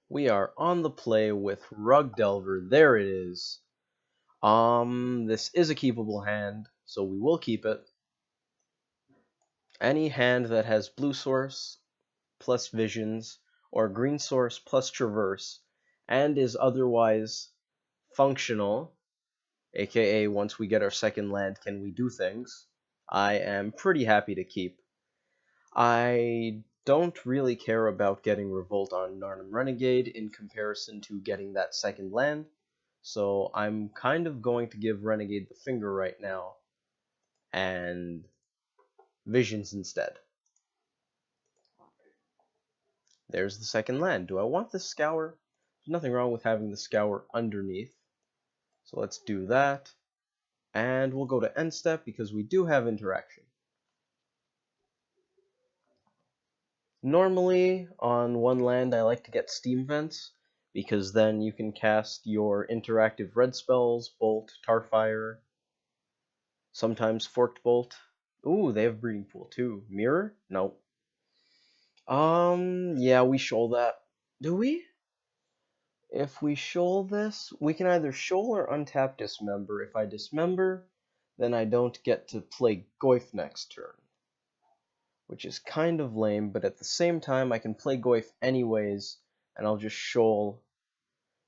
We are on the play with Rug Delver. There it is. This is a keepable hand, so we will keep it. Any hand that has blue source plus visions, or green source plus traverse, and is otherwise functional, aka once we get our second land, can we do things, I am pretty happy to keep. I don't really care about getting Revolt on Narnum Renegade in comparison to getting that second land, so I'm kind of going to give Renegade the finger right now, and Visions instead. There's the second land. Do I want the Scour? There's nothing wrong with having the Scour underneath, so let's do that, and we'll go to end step because we do have interaction. Normally, on one land, I like to get Steam Vents, because then you can cast your interactive red spells, Bolt, Tarfire, sometimes Forked Bolt. Ooh, they have Breeding Pool too. Mirror? Nope. Yeah, we shoal that. Do we? If we shoal this, we can either shoal or untap Dismember. If I dismember, then I don't get to play Goyf next turn, which is kind of lame, but at the same time, I can play Goyf anyways, and I'll just shoal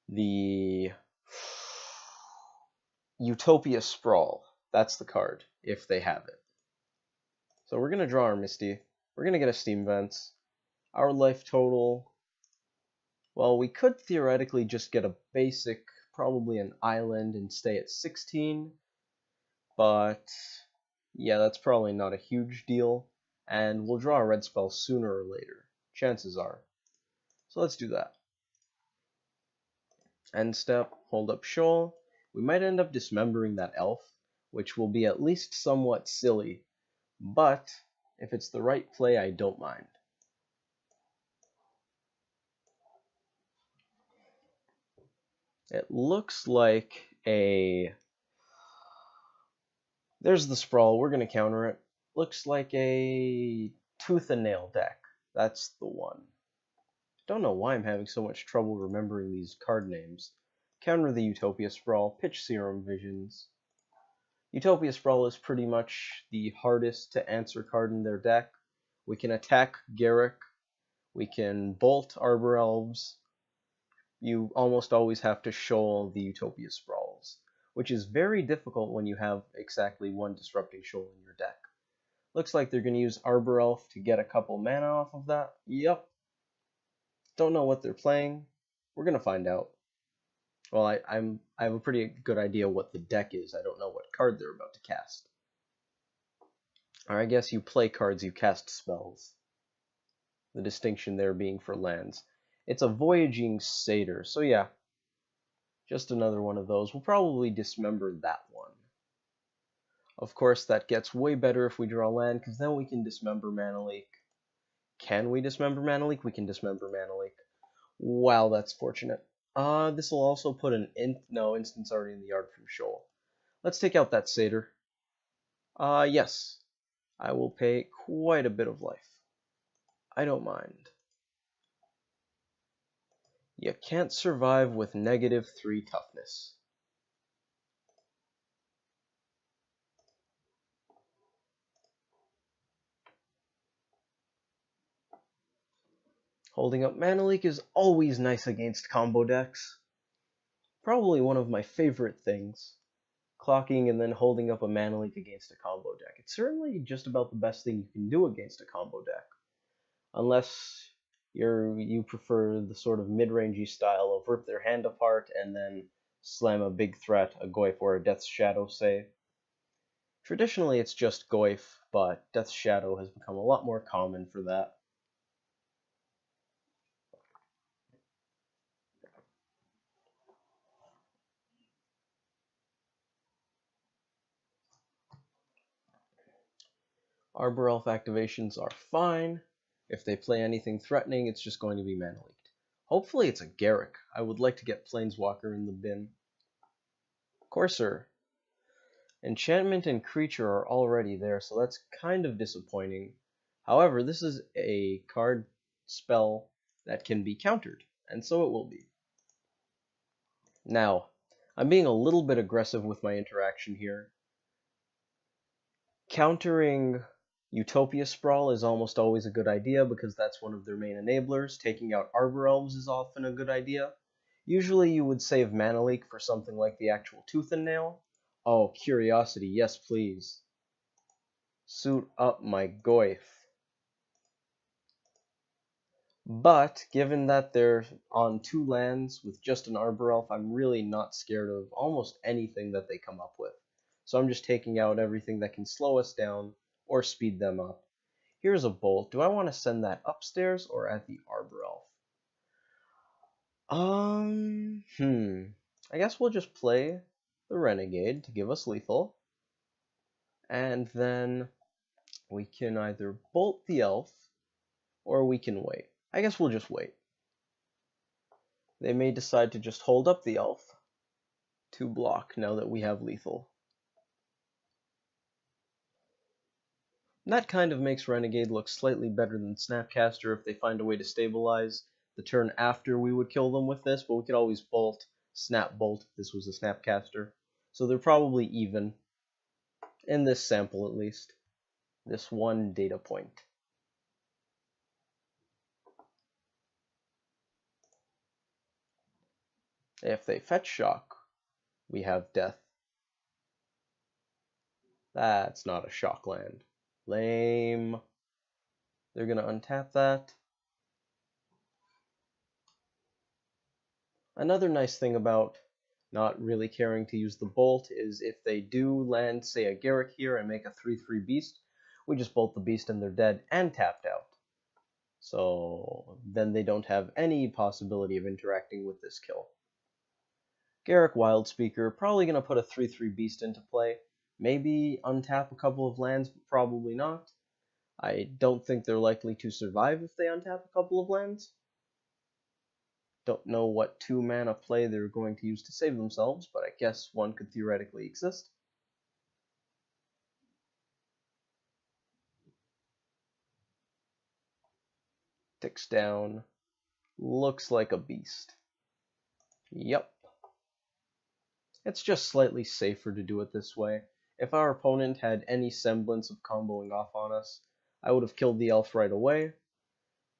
the Utopia Sprawl. That's the card, if they have it. So we're going to draw our Misty. We're going to get a Steam Vents. Our life total, well, we could theoretically just get a basic, probably an island, and stay at 16. But, yeah, that's probably not a huge deal. And we'll draw a red spell sooner or later. Chances are. So let's do that. End step, hold up shoal. We might end up dismembering that elf, which will be at least somewhat silly, but if it's the right play, I don't mind. It looks like a... There's the Sprawl, we're going to counter it. Looks like a Tooth and Nail deck. That's the one. Don't know why I'm having so much trouble remembering these card names. Counter the Utopia Sprawl, pitch Serum Visions. Utopia Sprawl is pretty much the hardest to answer card in their deck. We can attack Garruk, we can bolt Arbor Elves. You almost always have to shoal the Utopia Sprawls, which is very difficult when you have exactly one Disrupting Shoal in your deck. Looks like they're going to use Arbor Elf to get a couple mana off of that. Yep. Don't know what they're playing. We're going to find out. Well, I have a pretty good idea what the deck is. I don't know what card they're about to cast. Or I guess you play cards, you cast spells. The distinction there being for lands. It's a Voyaging Satyr, so yeah. Just another one of those. We'll probably dismember that one. Of course, that gets way better if we draw land, because then we can dismember Mana Leak. Can we dismember Mana Leak? We can dismember Mana Leak. Wow, that's fortunate. This will also put an instance already in the yard from Shoal. Let's take out that Satyr. Yes. I will pay quite a bit of life. I don't mind. You can't survive with -3 toughness. Holding up Mana Leak is always nice against combo decks. Probably one of my favorite things. Clocking and then holding up a Mana Leak against a combo deck. It's certainly just about the best thing you can do against a combo deck. Unless you prefer the sort of mid-rangey style of rip their hand apart and then slam a big threat, a Goyf or a Death's Shadow, say. Traditionally it's just Goyf, but Death's Shadow has become a lot more common for that. Arbor Elf activations are fine. If they play anything threatening, it's just going to be Mana Leaked. Hopefully it's a Garruk. I would like to get Planeswalker in the bin. Courser. Enchantment and Creature are already there, so that's kind of disappointing. However, this is a card spell that can be countered, and so it will be. Now, I'm being a little bit aggressive with my interaction here. Countering Utopia Sprawl is almost always a good idea because that's one of their main enablers. Taking out Arbor Elves is often a good idea. Usually you would save Mana Leak for something like the actual Tooth and Nail. Oh, Curiosity, yes please. Suit up my goif. But, given that they're on 2 lands with just an Arbor Elf, I'm really not scared of almost anything that they come up with. So I'm just taking out everything that can slow us down or speed them up. Here's a Bolt. Do I want to send that upstairs or at the Arbor Elf? I guess we'll just play the Renegade to give us lethal. And then we can either Bolt the Elf or we can wait. I guess we'll just wait. They may decide to just hold up the Elf to block now that we have lethal. That kind of makes Renegade look slightly better than Snapcaster if they find a way to stabilize the turn after we would kill them with this, but we could always Bolt, Snap Bolt if this was a Snapcaster. So they're probably even, in this sample at least, this one data point. If they fetch Shock, we have Death. That's not a Shock land. Lame. They're going to untap that. Another nice thing about not really caring to use the Bolt is if they do land, say, a Garruk here and make a 3/3 Beast, we just Bolt the Beast and they're dead and tapped out. So then they don't have any possibility of interacting with this kill. Garruk Wildspeaker, probably going to put a 3/3 Beast into play. Maybe untap a couple of lands, but probably not. I don't think they're likely to survive if they untap a couple of lands. Don't know what 2-mana play they're going to use to save themselves, but I guess one could theoretically exist. Ticks down. Looks like a beast. Yep. It's just slightly safer to do it this way. If our opponent had any semblance of comboing off on us, I would have killed the elf right away.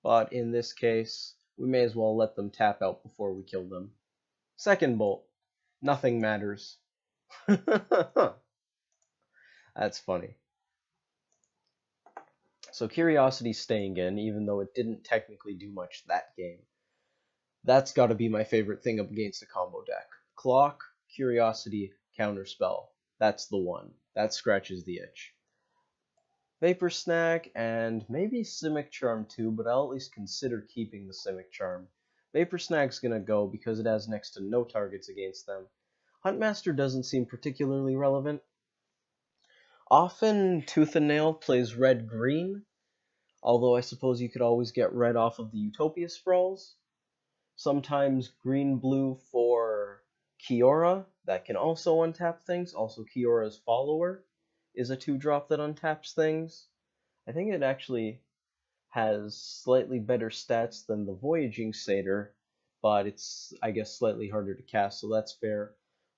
But in this case, we may as well let them tap out before we kill them. Second bolt. Nothing matters. That's funny. So Curiosity's staying in, even though it didn't technically do much that game. That's got to be my favorite thing up against a combo deck. Clock, Curiosity, Counterspell. That's the one. That scratches the itch. Vapor Snag, and maybe Simic Charm too, but I'll at least consider keeping the Simic Charm. Vapor Snag's gonna go because it has next to no targets against them. Huntmaster doesn't seem particularly relevant. Often Tooth and Nail plays red-green, although I suppose you could always get red off of the Utopia Sprawls. Sometimes green-blue for Kiora, that can also untap things. Also, Kiora's Follower is a 2-drop that untaps things. I think it actually has slightly better stats than the Voyaging Satyr, but it's, I guess, slightly harder to cast, so that's fair.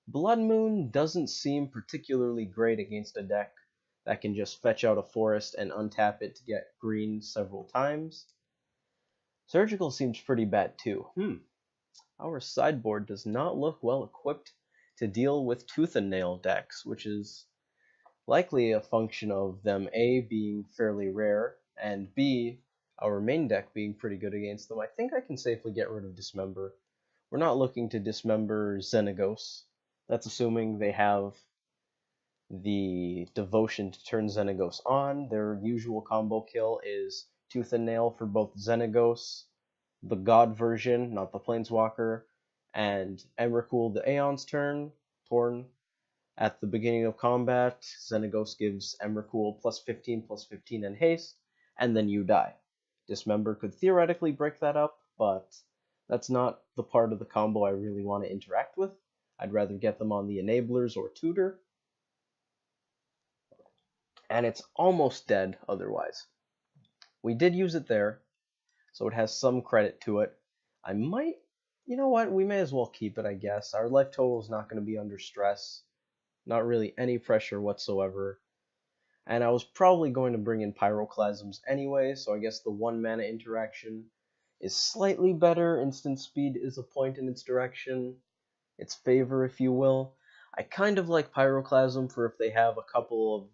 Blood Moon doesn't seem particularly great against a deck that can just fetch out a forest and untap it to get green several times. Surgical seems pretty bad too. Our sideboard does not look well equipped to deal with Tooth and Nail decks, which is likely a function of them A, being fairly rare, and B, our main deck being pretty good against them. I think I can safely get rid of Dismember. We're not looking to Dismember Xenagos. That's assuming they have the devotion to turn Xenagos on. Their usual combo kill is Tooth and Nail for both Xenagos, the God version, not the Planeswalker, and Emrakul the Aeon's turn, Torn. At the beginning of combat, Xenagos gives Emrakul +15/+15 and haste, and then you die. Dismember could theoretically break that up, but that's not the part of the combo I really want to interact with. I'd rather get them on the enablers or tutor. And it's almost dead otherwise. We did use it there, so it has some credit to it. I might, you know what, we may as well keep it, I guess. Our life total is not going to be under stress, not really any pressure whatsoever. And I was probably going to bring in pyroclasms anyway, so I guess the 1 mana interaction is slightly better. Instant speed is a point in its direction, its favor, if you will. I kind of like pyroclasm for if they have a couple of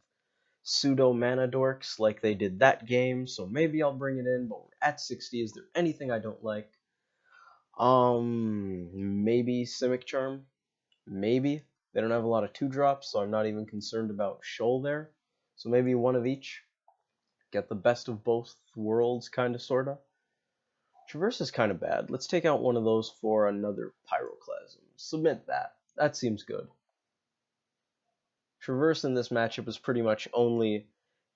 pseudo mana dorks like they did that game, so maybe I'll bring it in, but we're at 60. Is there anything I don't like? Maybe Simic Charm. Maybe. They don't have a lot of 2-drops, so I'm not even concerned about Shoal there. So maybe one of each. Get the best of both worlds, kinda, sorta. Traverse is kinda bad. Let's take out one of those for another Pyroclasm. Submit that. That seems good. Traverse in this matchup is pretty much only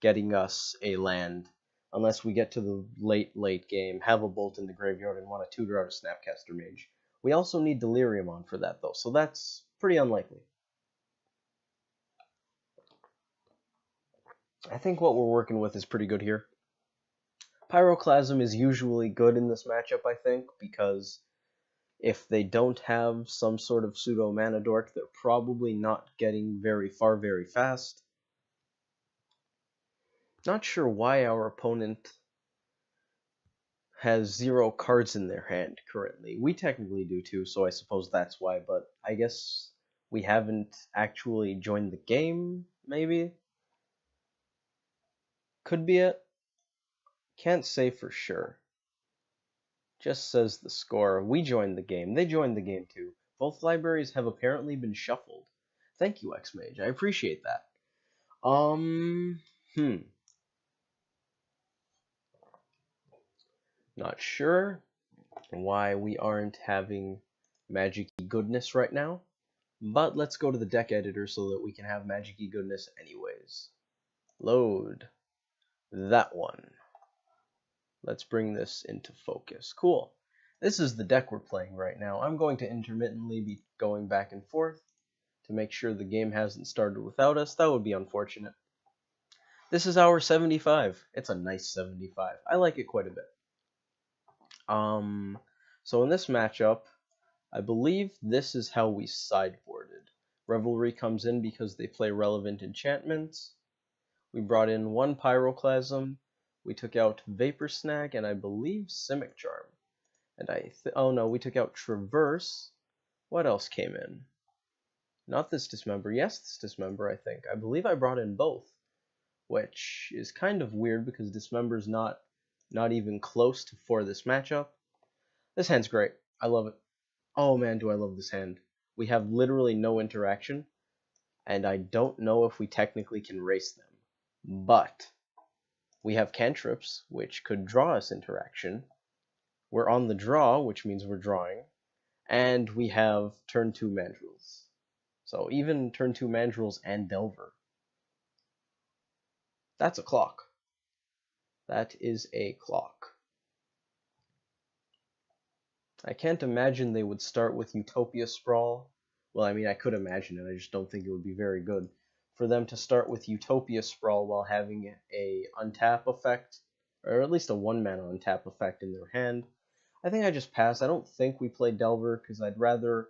getting us a land. Unless we get to the late game, have a Bolt in the graveyard, and want a tutor out a Snapcaster Mage. We also need Delirium on for that, though, so that's pretty unlikely. I think what we're working with is pretty good here. Pyroclasm is usually good in this matchup, I think, because if they don't have some sort of pseudo mana dork, they're probably not getting very far very fast. Not sure why our opponent has 0 cards in their hand currently. We technically do too, so I suppose that's why, but I guess we haven't actually joined the game, maybe? Could be it. Can't say for sure. Just says the score. We joined the game. They joined the game too. Both libraries have apparently been shuffled. Thank you, Xmage. I appreciate that. Not sure why we aren't having magic-y goodness right now, but let's go to the deck editor so that we can have magic-y goodness anyways. Load. That one. Let's bring this into focus. Cool. This is the deck we're playing right now. I'm going to intermittently be going back and forth to make sure the game hasn't started without us. That would be unfortunate. This is our 75. It's a nice 75. I like it quite a bit. So in this matchup, I believe this is how we sideboarded. Revelry comes in because they play relevant enchantments. We brought in 1 Pyroclasm. We took out Vapor Snag and I believe Simic Charm. And oh no, we took out Traverse. What else came in? Not this Dismember. Yes, this Dismember, I think. I believe I brought in both, which is kind of weird because Dismember's not even close to for this matchup. This hand's great. I love it. Oh man, do I love this hand. We have literally no interaction, and I don't know if we technically can race them. But we have cantrips, which could draw us interaction. We're on the draw, which means we're drawing. And we have turn 2 Mandrills. So even turn 2 Mandrills and Delver. That's a clock. That is a clock. I can't imagine they would start with Utopia Sprawl. Well, I mean, I could imagine it, I just don't think it would be very good. For them to start with Utopia Sprawl while having a untap effect, or at least a 1-mana untap effect in their hand. I think I just pass. I don't think we play Delver, because I'd rather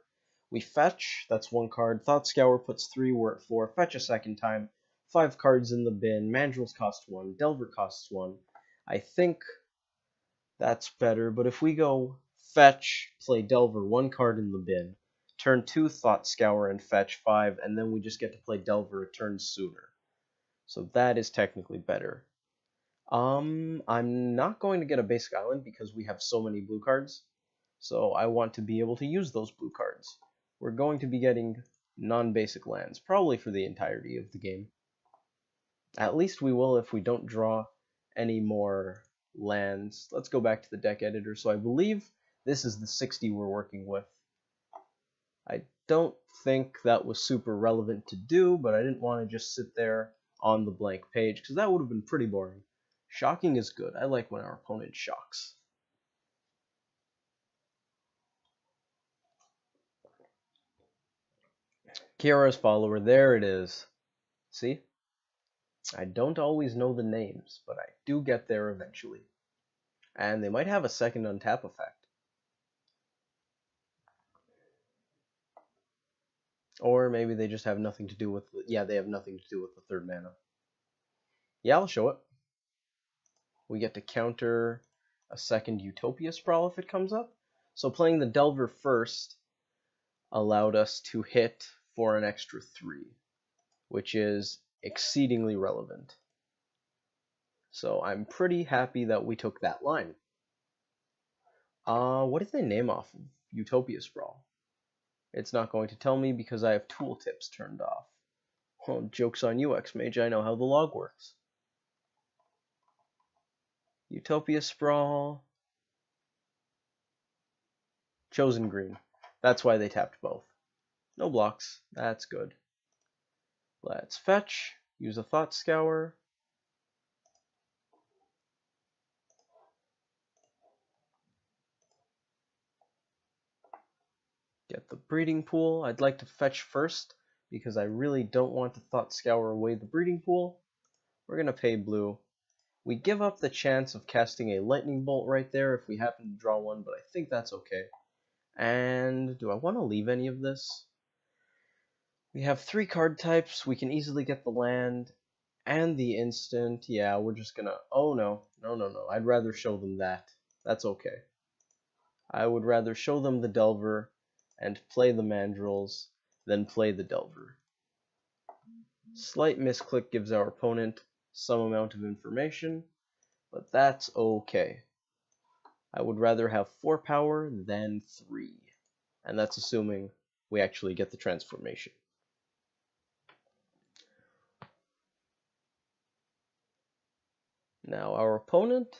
we fetch, that's 1 card, Thought Scour puts 3, we're at 4, fetch a second time, 5 cards in the bin, Mandrills cost 1, Delver costs 1. I think that's better, but if we go fetch, play Delver, 1 card in the bin, turn 2 Thought Scour and fetch 5, and then we just get to play Delver a turn sooner. So that is technically better. I'm not going to get a basic island because we have so many blue cards, so I want to be able to use those blue cards. We're going to be getting non-basic lands, probably for the entirety of the game. At least we will if we don't draw any more lands. Let's go back to the deck editor. So I believe this is the 60 we're working with. I don't think that was super relevant to do, but I didn't want to just sit there on the blank page, because that would have been pretty boring. Shocking is good. I like when our opponent shocks. Kiara's follower, there it is. See? I don't always know the names, but I do get there eventually. And they might have a second untap effect. Or maybe they just have nothing to do with, yeah, they have nothing to do with the third mana. Yeah, I'll show it. We get to counter a second Utopia Sprawl if it comes up. So playing the Delver first allowed us to hit for an extra 3, which is exceedingly relevant. So I'm pretty happy that we took that line. What did they name off of Utopia Sprawl? It's not going to tell me because I have tooltips turned off. Well, joke's on you, Xmage, I know how the log works. Utopia Sprawl. Chosen green. That's why they tapped both. No blocks. That's good. Let's fetch. Use a Thought Scour. Get the breeding pool. I'd like to fetch first because I really don't want to Thought Scour away the breeding pool. We're going to pay blue. We give up the chance of casting a lightning bolt right there if we happen to draw one, but I think that's okay. And do I want to leave any of this? We have 3 card types. We can easily get the land and the instant. Yeah, we're just gonna... Oh, no. No. I'd rather show them that. That's okay. I would rather show them the Delver and play the Mandrills than play the Delver. Slight misclick gives our opponent some amount of information, but that's okay. I would rather have 4 power than 3. And that's assuming we actually get the transformation. Now, our opponent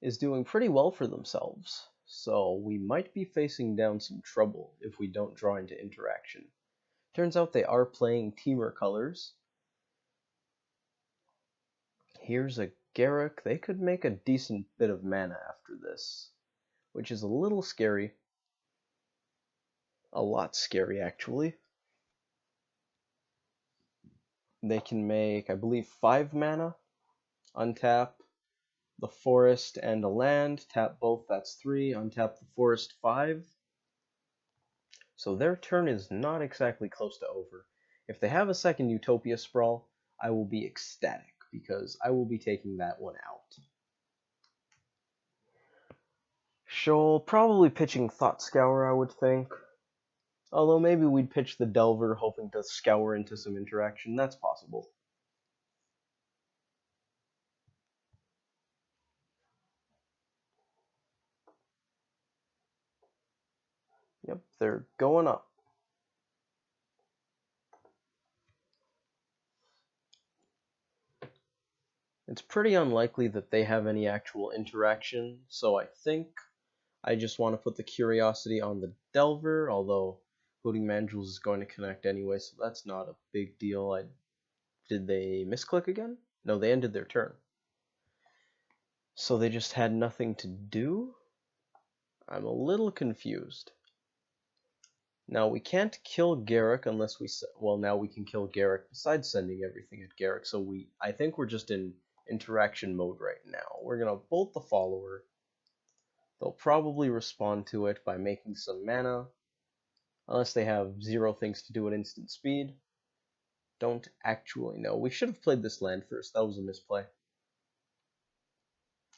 is doing pretty well for themselves, so we might be facing down some trouble if we don't draw into interaction. Turns out they are playing Temur colors. Here's a Garruk. They could make a decent bit of mana after this, which is a little scary. A lot scary, actually. They can make, I believe, 5 mana. Untap the forest and a land. Tap both, that's 3. Untap the forest, 5. So their turn is not exactly close to over. If they have a second Utopia Sprawl, I will be ecstatic, because I will be taking that one out. She'll probably pitching Thought Scour, I would think. Although maybe we'd pitch the Delver, hoping to scour into some interaction. That's possible. Yep, they're going up. It's pretty unlikely that they have any actual interaction, so I think I just want to put the Curiosity on the Delver, although Hooting Mandrills is going to connect anyway, so that's not a big deal. Did they misclick again? No, they ended their turn. So they just had nothing to do? I'm a little confused. Now, we can't kill Garruk unless we... Well, now we can kill Garruk besides sending everything at Garruk, so I think we're just in interaction mode right now. We're going to bolt the follower. They'll probably respond to it by making some mana, unless they have 0 things to do at instant speed. Don't actually know. We should have played this land first. That was a misplay.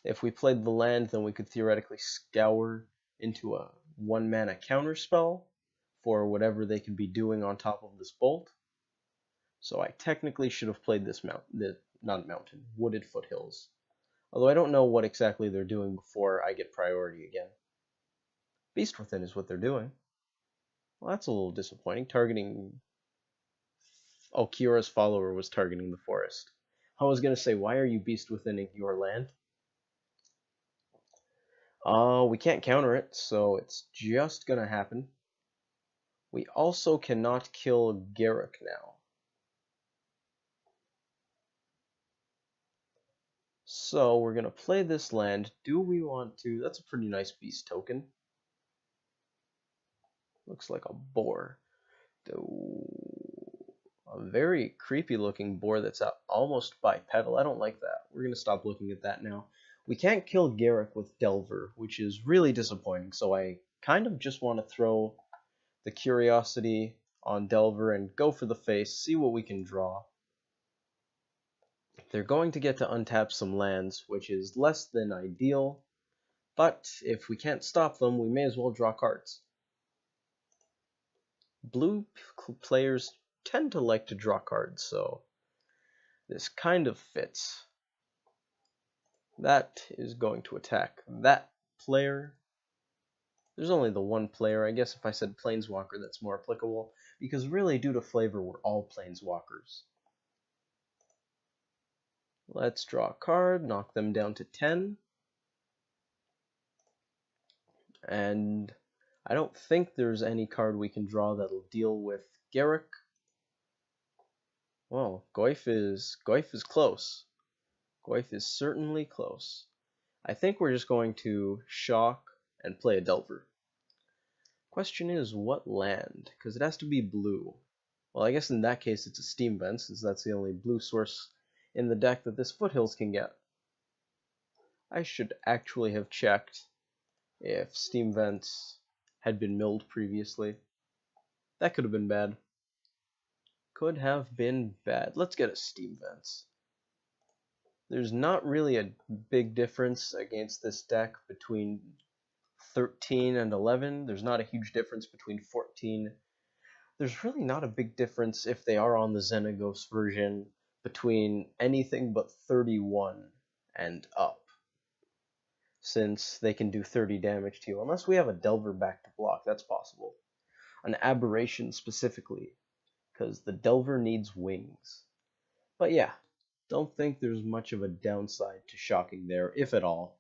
If we played the land, then we could theoretically scour into a 1-mana counterspell for whatever they could be doing on top of this bolt. So I technically should have played this wooded foothills. Although I don't know what exactly they're doing before I get priority again. Beast Within is what they're doing. Well, that's a little disappointing. Targeting... Oh, Kyora's follower was targeting the forest. I was going to say, why are you Beast Within your land? We can't counter it, so it's just going to happen. We also cannot kill Garruk now. So we're going to play this land. Do we want to... That's a pretty nice beast token. Looks like a boar. A very creepy looking boar that's almost bipedal. I don't like that. We're going to stop looking at that now. We can't kill Garruk with Delver, which is really disappointing. So I kind of just want to throw the Curiosity on Delver and go for the face, see what we can draw. They're going to get to untap some lands, which is less than ideal, but if we can't stop them, we may as well draw cards. Blue players tend to like to draw cards, so this kind of fits. That is going to attack that player. There's only the one player. I guess if I said Planeswalker, that's more applicable, because really, due to flavor, we're all Planeswalkers. Let's draw a card, knock them down to 10. And I don't think there's any card we can draw that'll deal with Garruk. Well, Goyf is close. Goyf is certainly close. I think we're just going to shock and play a Delver. Question is, what land? Because it has to be blue. Well, I guess in that case it's a Steam Vent, since that's the only blue source in the deck that this Foothills can get. I should actually have checked if Steam Vents had been milled previously. That could have been bad. Could have been bad. Let's get a Steam Vents. There's not really a big difference against this deck between 13 and 11. There's not a huge difference between 14. There's really not a big difference if they are on the Xenagos version between anything but 31 and up, since they can do 30 damage to you, unless we have a Delver back to block. That's possible. An Aberration specifically, because the Delver needs wings. But yeah, don't think there's much of a downside to shocking there, if at all.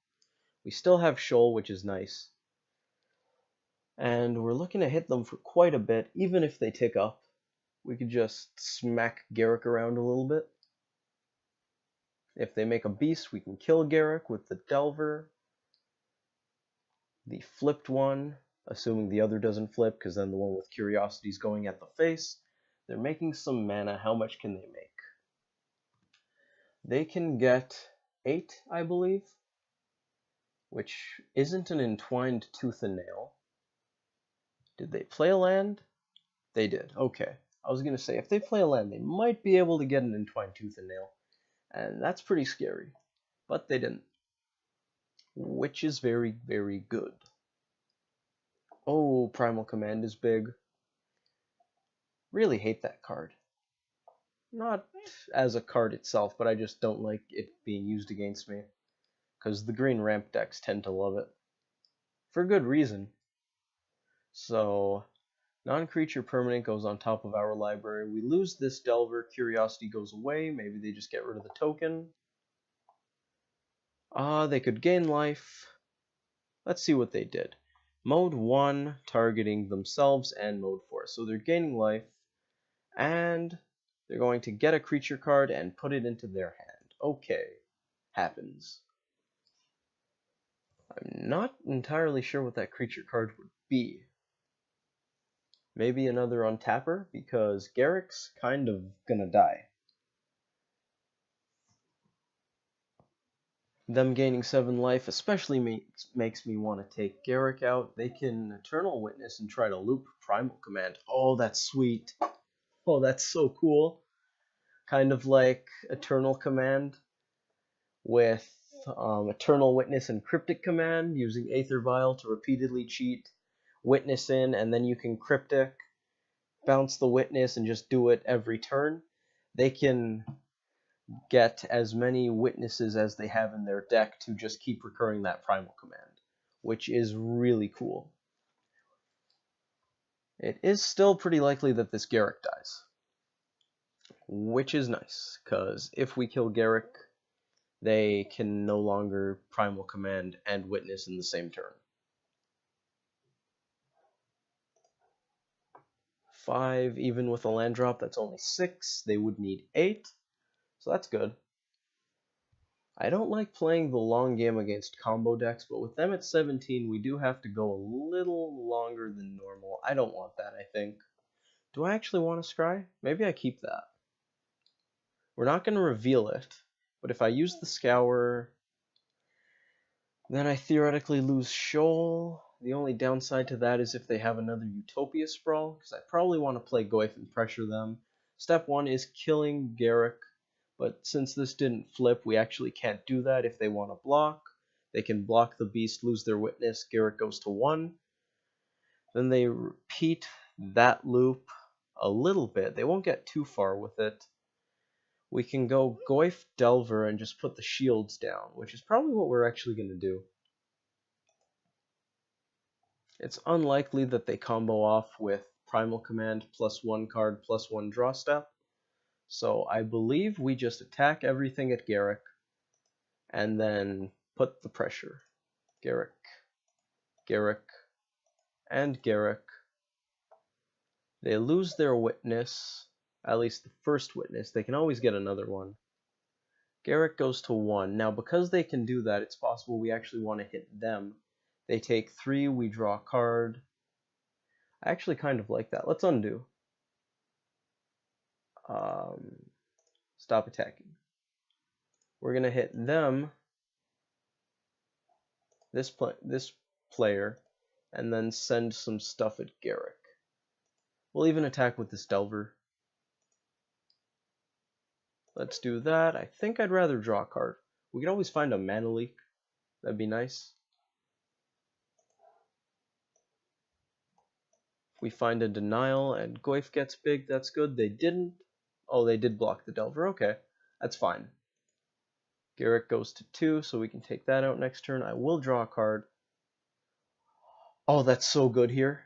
We still have Shoal, which is nice. And we're looking to hit them for quite a bit, even if they tick up. We could just smack Garruk around a little bit. If they make a beast, we can kill Garruk with the Delver. The flipped one, assuming the other doesn't flip, because then the one with Curiosity is going at the face. They're making some mana. How much can they make? They can get 8, I believe, which isn't an Entwined Tooth and Nail. Did they play a land? They did. Okay. I was going to say, if they play a land, they might be able to get an Entwined Tooth and Nail. And that's pretty scary. But they didn't. Which is very, very good. Oh, Primal Command is big. Really hate that card. Not as a card itself, but I just don't like it being used against me. Because the green ramp decks tend to love it. For good reason. So, non-creature permanent goes on top of our library. We lose this Delver, Curiosity goes away. Maybe they just get rid of the token. They could gain life. Let's see what they did. Mode 1, targeting themselves, and Mode 4. So they're gaining life, and they're going to get a creature card and put it into their hand. Okay, happens. I'm not entirely sure what that creature card would be. Maybe another untapper, because Garruk's kind of gonna die. Them gaining 7 life especially makes me want to take Garruk out. They can Eternal Witness and try to loop Primal Command. Oh, that's sweet. Oh, that's so cool. Kind of like Eternal Command with Eternal Witness and Cryptic Command, using Aether Vial to repeatedly cheat Witness in, and then you can Cryptic, bounce the Witness, and just do it every turn. They can get as many Witnesses as they have in their deck to just keep recurring that Primal Command, which is really cool. It is still pretty likely that this Garruk dies, which is nice, because if we kill Garruk, they can no longer Primal Command and Witness in the same turn. 5, even with a land drop, that's only 6. They would need 8, so that's good. I don't like playing the long game against combo decks, but with them at 17, we do have to go a little longer than normal. I don't want that, I think. Do I actually want to scry? Maybe I keep that. We're not going to reveal it, but if I use the Scour, then I theoretically lose Shoal. The only downside to that is if they have another Utopia Sprawl, because I probably want to play Goyf and pressure them. Step 1 is killing Garrick, but since this didn't flip, we actually can't do that. If they want to block, they can block the beast, lose their witness, Garrick goes to 1. Then they repeat that loop a little bit. They won't get too far with it. We can go Goyf Delver and just put the shields down, which is probably what we're actually going to do. It's unlikely that they combo off with Primal Command +1 card +1 draw step. So I believe we just attack everything at Garrick and then put the pressure. Garrick, Garrick, and Garrick. They lose their witness, at least the first witness. They can always get another one. Garrick goes to 1. Now because they can do that, it's possible we actually want to hit them. They take 3, we draw a card. I actually kind of like that. Let's undo. Stop attacking. We're going to hit them, this player, and then send some stuff at Garrick. We'll even attack with this Delver. Let's do that. I think I'd rather draw a card. We could always find a mana leak. That'd be nice. If we find a denial and Goyf gets big, that's good. They didn't. Oh, they did block the Delver. Okay, that's fine. Garrick goes to 2, so we can take that out next turn. I will draw a card. Oh, that's so good here.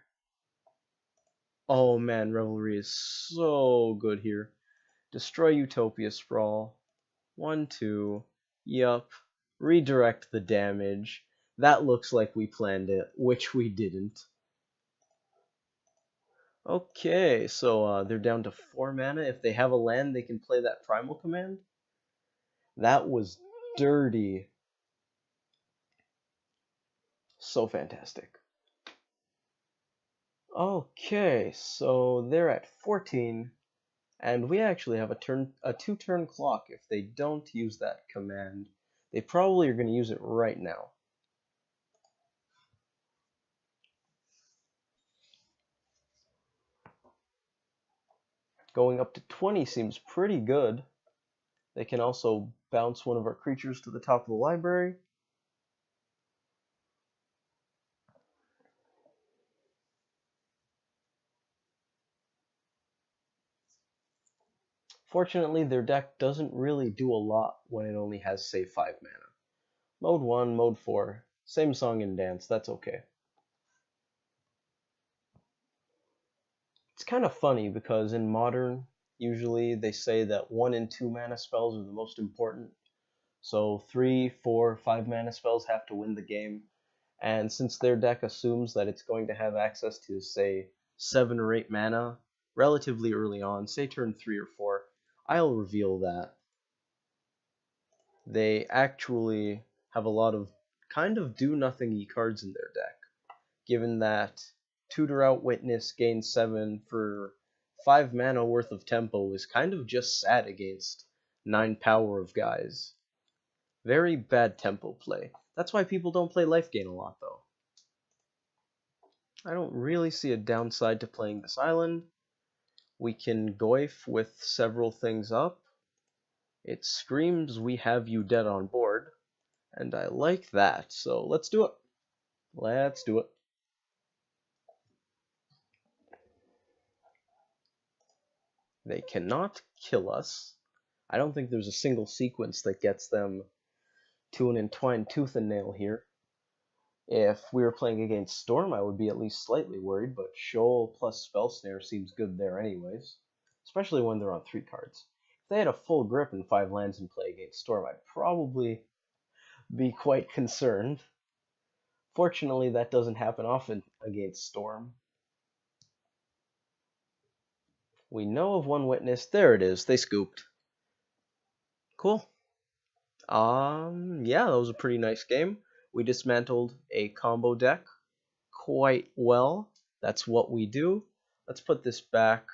Oh man, Revelry is so good here. Destroy Utopia Sprawl. 1, 2. Yup. Redirect the damage. That looks like we planned it, which we didn't. Okay, so they're down to 4 mana. If they have a land, they can play that Primal Command. That was dirty. So fantastic. Okay, so they're at 14, and we actually have a 2-turn clock if they don't use that command. They probably are going to use it right now. Going up to 20 seems pretty good. They can also bounce one of our creatures to the top of the library. Fortunately, their deck doesn't really do a lot when it only has, say, 5 mana. Mode 1, Mode 4, same song and dance, that's okay. It's kind of funny because in Modern, usually they say that 1 and 2 mana spells are the most important. So 3, 4, 5 mana spells have to win the game. And since their deck assumes that it's going to have access to, say, 7 or 8 mana relatively early on, say turn 3 or 4, I'll reveal that they actually have a lot of kind of do-nothing-y cards in their deck, given that Tutor Out Witness gains 7 for 5 mana worth of tempo is kind of just sad against 9 power of guys. Very bad tempo play. That's why people don't play life gain a lot, though. I don't really see a downside to playing this island. We can Goyf with several things up. It screams we have you dead on board, and I like that, so let's do it. Let's do it. They cannot kill us. I don't think there's a single sequence that gets them to an entwined tooth and nail here. If we were playing against Storm, I would be at least slightly worried, but Shoal plus Spell Snare seems good there anyways, especially when they're on 3 cards. If they had a full grip and 5 lands in play against Storm, I'd probably be quite concerned. Fortunately, that doesn't happen often against Storm. We know of one witness. There it is. They scooped. Cool. Yeah, that was a pretty nice game. We dismantled a combo deck quite well. That's what we do. Let's put this back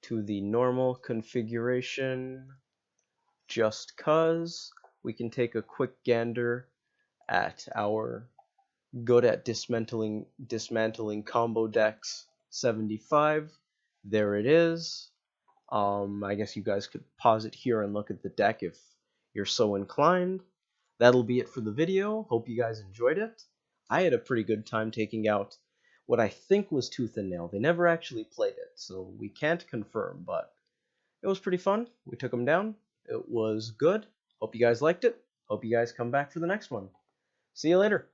to the normal configuration just 'cause we can take a quick gander at our good at dismantling combo decks. 75. There it is. I guess you guys could pause it here and look at the deck if you're so inclined. That'll be it for the video. Hope you guys enjoyed it. I had a pretty good time taking out what I think was Tooth and Nail. They never actually played it, so we can't confirm, but it was pretty fun. We took them down. It was good. Hope you guys liked it. Hope you guys come back for the next one. See you later.